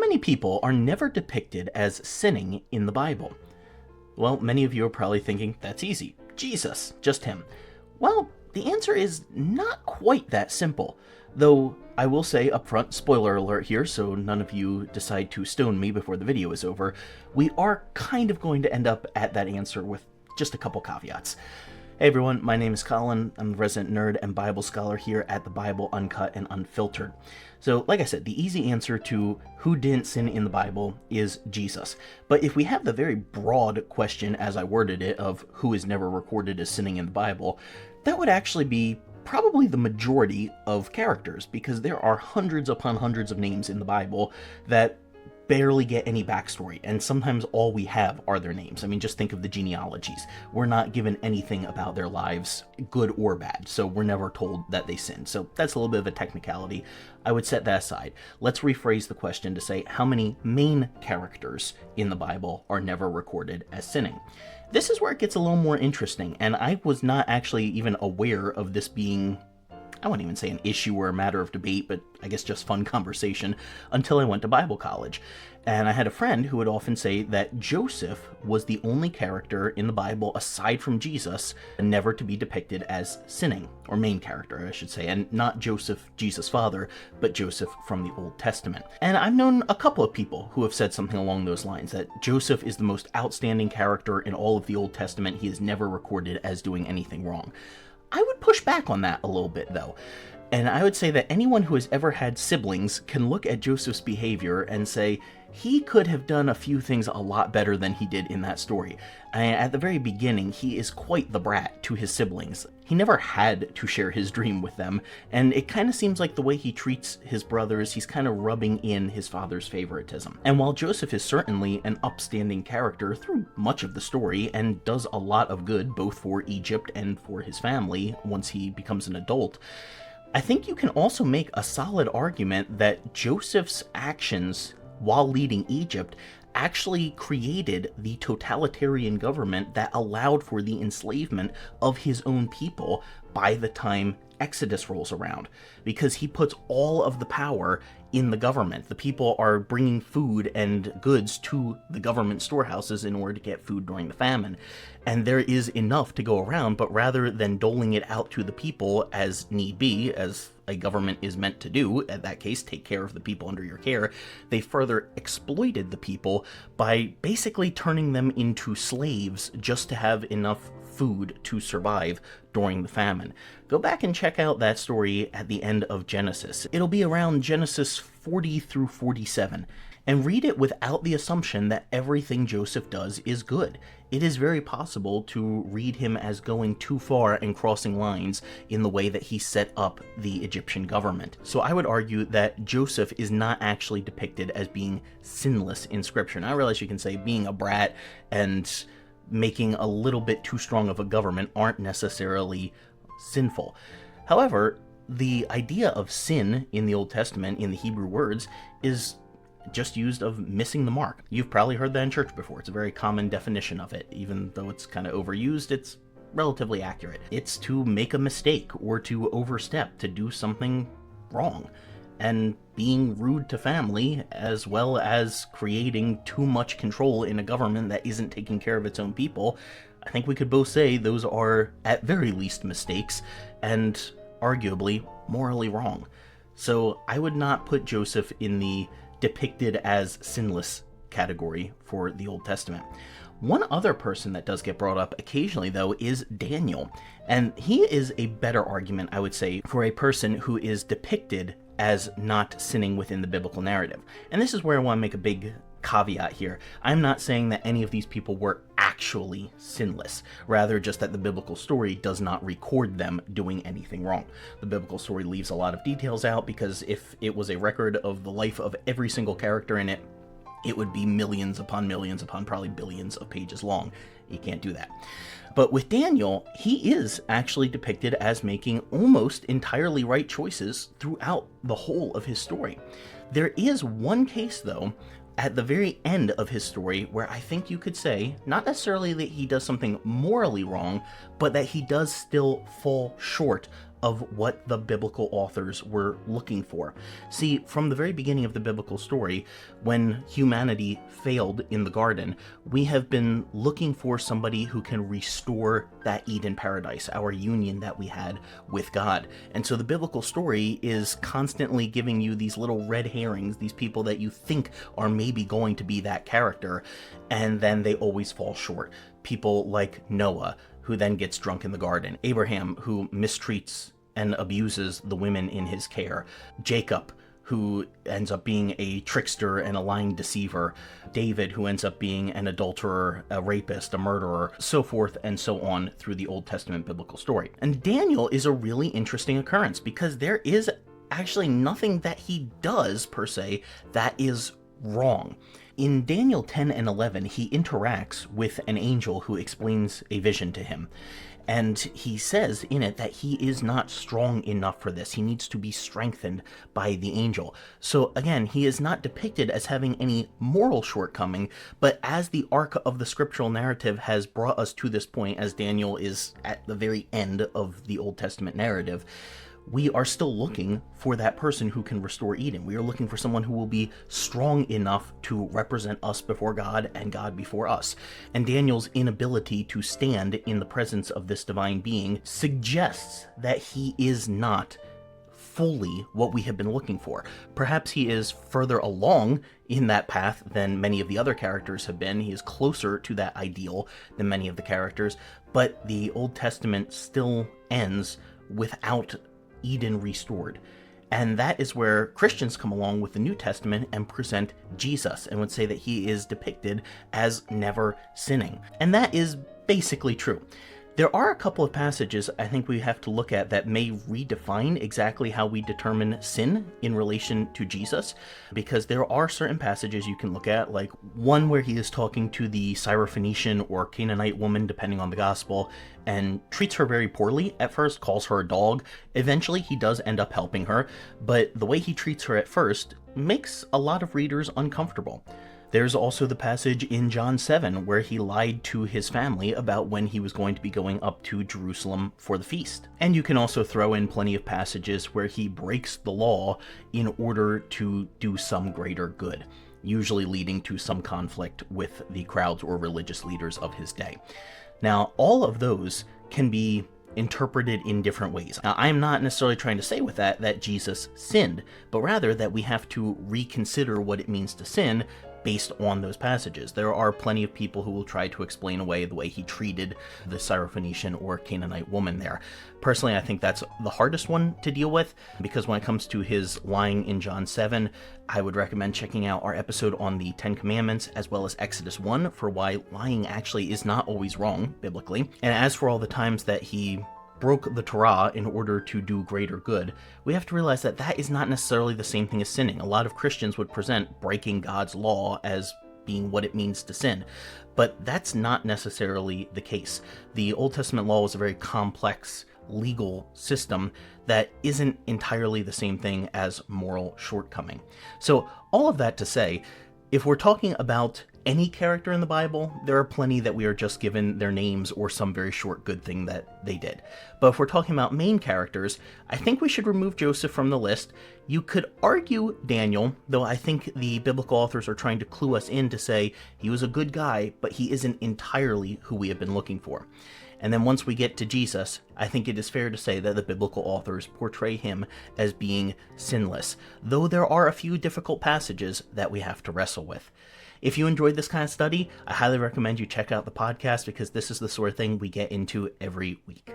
many people are never depicted as sinning in the Bible? Well, many of you are probably thinking, that's easy. Jesus, just him. Well, the answer is not quite that simple. Though I will say up front, spoiler alert here, so none of you decide to stone me before the video is over, we are kind of going to end up at that answer with just a couple caveats. Hey everyone, my name is Colin. I'm the resident nerd and Bible scholar here at the Bible Uncut and Unfiltered. So, like I said, the easy answer to who didn't sin in the Bible is Jesus. But if we have the very broad question, as I worded it, of who is never recorded as sinning in the Bible, that would actually be probably the majority of characters, because there are hundreds upon hundreds of names in the Bible that barely get any backstory, and sometimes all we have are their names. I mean, just think of the genealogies. We're not given anything about their lives, good or bad, so we're never told that they sinned. So that's a little bit of a technicality. I would set that aside. Let's rephrase the question to say how many main characters in the Bible are never recorded as sinning. This is where it gets a little more interesting, and I was not actually even aware of this being, I wouldn't even say an issue or a matter of debate, but I guess just fun conversation, until I went to Bible college. And I had a friend who would often say that Joseph was the only character in the Bible, aside from Jesus, never to be depicted as sinning, or main character, I should say, and not Joseph, Jesus' father, but Joseph from the Old Testament. And I've known a couple of people who have said something along those lines, that Joseph is the most outstanding character in all of the Old Testament. He is never recorded as doing anything wrong. I would push back on that a little bit, though. And I would say that anyone who has ever had siblings can look at Joseph's behavior and say, he could have done a few things a lot better than he did in that story. And at the very beginning, he is quite the brat to his siblings. He never had to share his dream with them, and it kind of seems like the way he treats his brothers, he's kind of rubbing in his father's favoritism. And while Joseph is certainly an upstanding character through much of the story, and does a lot of good both for Egypt and for his family once he becomes an adult, I think you can also make a solid argument that Joseph's actions while leading Egypt actually created the totalitarian government that allowed for the enslavement of his own people by the time Exodus rolls around, because he puts all of the power in the government. The people are bringing food and goods to the government storehouses in order to get food during the famine, and there is enough to go around, but rather than doling it out to the people as need be, as a government is meant to do, in that case, take care of the people under your care, they further exploited the people by basically turning them into slaves just to have enough food to survive during the famine. Go back and check out that story at the end of Genesis. It'll be around Genesis 40 through 47, and read it without the assumption that everything Joseph does is good. It is very possible to read him as going too far and crossing lines in the way that he set up the Egyptian government. So I would argue that Joseph is not actually depicted as being sinless in Scripture. Now I realize you can say being a brat and making a little bit too strong of a government aren't necessarily sinful. However, the idea of sin in the Old Testament, in the Hebrew words, is just used of missing the mark. You've probably heard that in church before. It's a very common definition of it. Even though it's kind of overused, it's relatively accurate. It's to make a mistake or to overstep, to do something wrong. And being rude to family, as well as creating too much control in a government that isn't taking care of its own people, I think we could both say those are, at very least, mistakes, and arguably morally wrong. So I would not put Joseph in the depicted as sinless category for the Old Testament. One other person that does get brought up occasionally, though, is Daniel. And he is a better argument, I would say, for a person who is depicted as not sinning within the biblical narrative. And this is where I want to make a big caveat here. I'm not saying that any of these people were actually sinless, rather just that the biblical story does not record them doing anything wrong. The biblical story leaves a lot of details out, because if it was a record of the life of every single character in it, it would be millions upon probably billions of pages long. You can't do that. But with Daniel, he is actually depicted as making almost entirely right choices throughout the whole of his story. There is one case, though, at the very end of his story where I think you could say, not necessarily that he does something morally wrong, but that he does still fall short of what the biblical authors were looking for. See, from the very beginning of the biblical story, when humanity failed in the garden, we have been looking for somebody who can restore that Eden paradise, our union that we had with God. And so the biblical story is constantly giving you these little red herrings, these people that you think are maybe going to be that character, and then they always fall short. People like Noah, who then gets drunk in the garden. Abraham, who mistreats and abuses the women in his care. Jacob, who ends up being a trickster and a lying deceiver. David, who ends up being an adulterer, a rapist, a murderer, so forth and so on through the Old Testament biblical story. And Daniel is a really interesting occurrence because there is actually nothing that he does, per se, that is wrong. In Daniel 10 and 11, he interacts with an angel who explains a vision to him. And he says in it that he is not strong enough for this. He needs to be strengthened by the angel. So again, he is not depicted as having any moral shortcoming, but as the arc of the scriptural narrative has brought us to this point, as Daniel is at the very end of the Old Testament narrative, we are still looking for that person who can restore Eden. We are looking for someone who will be strong enough to represent us before God and God before us. And Daniel's inability to stand in the presence of this divine being suggests that he is not fully what we have been looking for. Perhaps he is further along in that path than many of the other characters have been. He is closer to that ideal than many of the characters, but the Old Testament still ends without Eden restored. And that is where Christians come along with the New Testament and present Jesus and would say that he is depicted as never sinning. And that is basically true. There are a couple of passages I think we have to look at that may redefine exactly how we determine sin in relation to Jesus, because there are certain passages you can look at, like one where he is talking to the Syrophoenician or Canaanite woman, depending on the gospel, and treats her very poorly at first, calls her a dog. Eventually, he does end up helping her, but the way he treats her at first makes a lot of readers uncomfortable. There's also the passage in John 7 where he lied to his family about when he was going to be going up to Jerusalem for the feast. And you can also throw in plenty of passages where he breaks the law in order to do some greater good, usually leading to some conflict with the crowds or religious leaders of his day. Now, all of those can be interpreted in different ways. Now, I'm not necessarily trying to say with that Jesus sinned, but rather that we have to reconsider what it means to sin based on those passages. There are plenty of people who will try to explain away the way he treated the Syrophoenician or Canaanite woman there. Personally, I think that's the hardest one to deal with, because when it comes to his lying in John 7, I would recommend checking out our episode on the 10 Commandments as well as Exodus 1 for why lying actually is not always wrong biblically. And as for all the times that he broke the Torah in order to do greater good, we have to realize that that is not necessarily the same thing as sinning. A lot of Christians would present breaking God's law as being what it means to sin, but that's not necessarily the case. The Old Testament law was a very complex legal system that isn't entirely the same thing as moral shortcoming. So all of that to say, if we're talking about any character in the Bible, there are plenty that we are just given their names or some very short good thing that they did. But if we're talking about main characters, I think we should remove Joseph from the list. You could argue Daniel, though I think the biblical authors are trying to clue us in to say he was a good guy, but he isn't entirely who we have been looking for. And then once we get to Jesus, I think it is fair to say that the biblical authors portray him as being sinless, though there are a few difficult passages that we have to wrestle with. If you enjoyed this kind of study, I highly recommend you check out the podcast, because this is the sort of thing we get into every week.